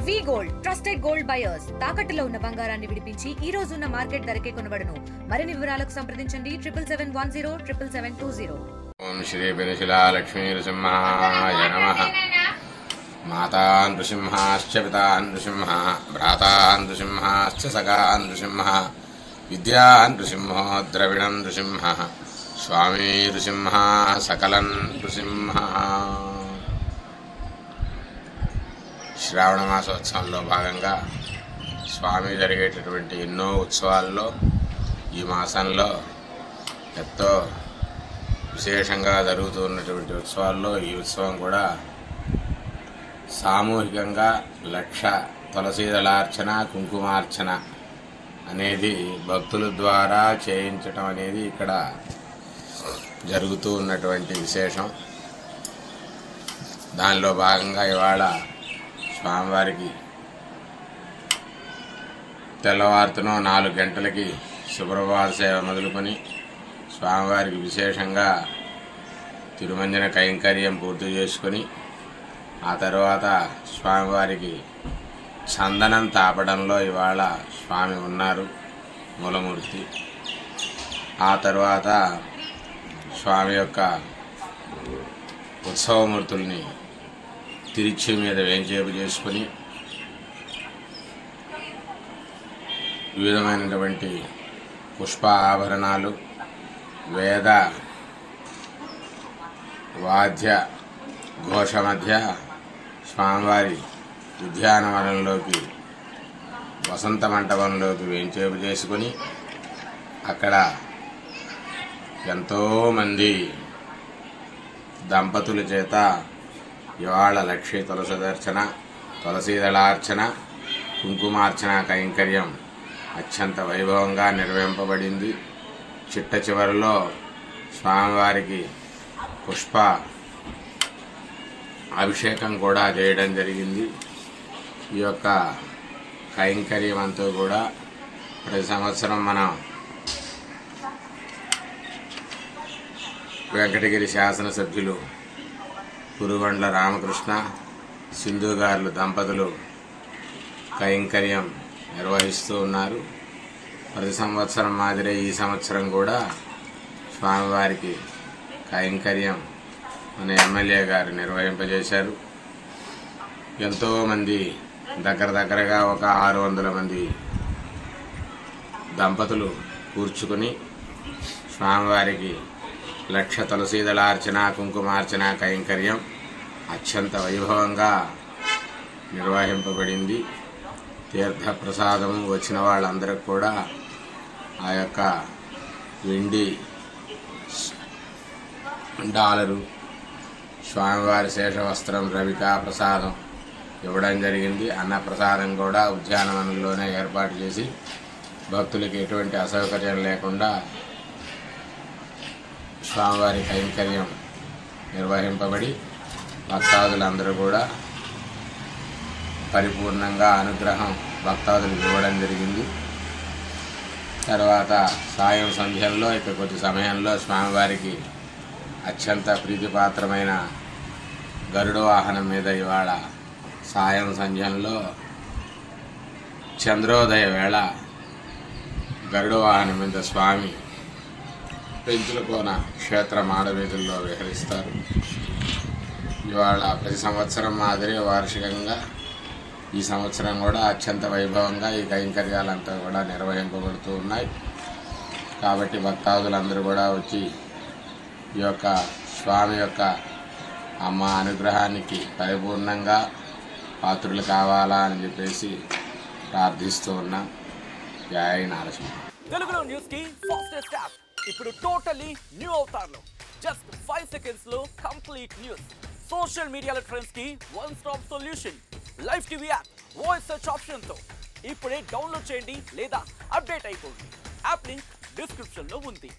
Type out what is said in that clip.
వి gold trusted gold buyers తాకట్టులో ఉన్న బంగారాన్ని విడిపించి ఈ రోజు ఉన్న మార్కెట్ ధరకే కొనబడును. మరిన్ని వివరాలకు సంప్రదించండి 77107720. ఓం శ్రీ పెనుశిలా లక్ష్మీ నృసింహాయ నమః. మాతా నృసింహాశ్చ పితా నృసింహ భ్రాతా నృసింహాశ్చ సఖా నృసింహ విద్యా నృసింహో ద్రవిణం నృసింహ స్వామి నృసింహ సకలం నృసింహ. శ్రావణ మాసోత్సవంలో భాగంగా స్వామి జరిగేటటువంటి ఎన్నో ఉత్సవాల్లో ఈ మాసంలో ఎంతో విశేషంగా జరుగుతూ ఉన్నటువంటి ఉత్సవాల్లో ఈ ఉత్సవం కూడా సామూహికంగా 1,00,000 తులసీదళార్చన కుంకుమార్చన అనేది భక్తుల ద్వారా చేయించటం అనేది ఇక్కడ జరుగుతూ ఉన్నటువంటి విశేషం. దానిలో భాగంగా ఇవాళ స్వామివారికి తెల్లవారుతునో 4 గంటలకి సుప్రభాత సేవ మొదలుకొని స్వామివారికి విశేషంగా తిరుమంజన కైంకర్యం పూర్తి చేసుకొని ఆ తర్వాత స్వామివారికి చందనం తాపడంలో ఇవాళ స్వామి ఉన్నారు మూలమూర్తి. ఆ తర్వాత స్వామి యొక్క ఉత్సవమూర్తుల్ని తిరుచి మీద వేంచేపు చేసుకుని వివిధమైనటువంటి పుష్ప ఆభరణాలు వేద వాద్య ఘోష మధ్య స్వామివారి ఉద్యానవనంలోకి వసంత మంటపంలోకి వేంచేపు చేసుకుని అక్కడ ఎంతోమంది దంపతుల చేత ఇవాళ 1,00,000 తులసి దర్శన తులసీదళార్చన కుంకుమార్చన కైంకర్యం అత్యంత వైభవంగా నిర్వహింపబడింది. చిట్ట చివరిలో స్వామివారికి పుష్ప అభిషేకం కూడా చేయడం జరిగింది. ఈ యొక్క కైంకర్యం అంతా కూడా ప్రతి సంవత్సరం మనం వెంకటగిరి శాసనసభ్యులు కురుగొండ్ల రామకృష్ణ సింధుగారులు దంపతులు కైంకర్యం నిర్వహిస్తూ ఉన్నారు. ప్రతి సంవత్సరం మాదిరే ఈ సంవత్సరం కూడా స్వామివారికి కైంకర్యం మన ఎమ్మెల్యే గారు నిర్వహింపజేశారు. ఎంతోమంది దగ్గరగా ఒక 600 మంది దంపతులు కూర్చుకుని స్వామివారికి 1,00,000 తులసీదళార్చన కుంకుమార్చన కైంకర్యం అత్యంత వైభవంగా నిర్వహింపబడింది. తీర్థ ప్రసాదము వచ్చిన వాళ్ళందరికీ కూడా ఆ యొక్క వెండి డాలరు స్వామివారి శేషవస్త్రం రవికా ప్రసాదం ఇవ్వడం జరిగింది. అన్న ప్రసాదం కూడా ఉద్యానవనంలోనే ఏర్పాటు చేసి భక్తులకి ఎటువంటి అసౌకర్యం లేకుండా స్వామివారి కైంకర్యం నిర్వహింపబడి భక్తాదులందరూ కూడా పరిపూర్ణంగా అనుగ్రహం భక్తాదులకు ఇవ్వడం జరిగింది. తర్వాత సాయం సంధ్యల్లో ఇక కొద్ది సమయంలో స్వామివారికి అత్యంత ప్రీతిపాత్రమైన గరుడ వాహనం మీద ఇవాళ సాయం సంధ్యంలో చంద్రోదయ వేళ గరుడ వాహనం మీద స్వామి పెంచులకోన క్షేత్ర మాడవీధుల్లో విహరిస్తారు. ఇవాళ ప్రతి సంవత్సరం మాదిరి వార్షికంగా ఈ సంవత్సరం కూడా అత్యంత వైభవంగా ఈ కైంకర్యాలంతా కూడా నిర్వహింపబడుతూ ఉన్నాయి. కాబట్టి భక్తాదులందరూ కూడా వచ్చి ఈ యొక్క స్వామి యొక్క అమ్మ అనుగ్రహానికి పరిపూర్ణంగా పాత్రులు కావాలా అని చెప్పేసి ప్రార్థిస్తూ ఉన్నాం. జై నరసింహ. తెలుగులో న్యూస్ కి ఫాస్టెస్ట్ యాప్ ఇప్పుడు టోటల్లీ న్యూ అవతార్లో జస్ట్ 5 సెకండ్స్ లో కంప్లీట్ న్యూస్. సోషల్ మీడియాలో ట్రెండ్స్ కి one stop solution. Live TV app voice search option తో ఇప్పుడే డౌన్లోడ్ చేయండి లేదా అప్డేట్ అయిపోండి. యాప్ లింక్ డిస్క్రిప్షన్ లో ఉంది.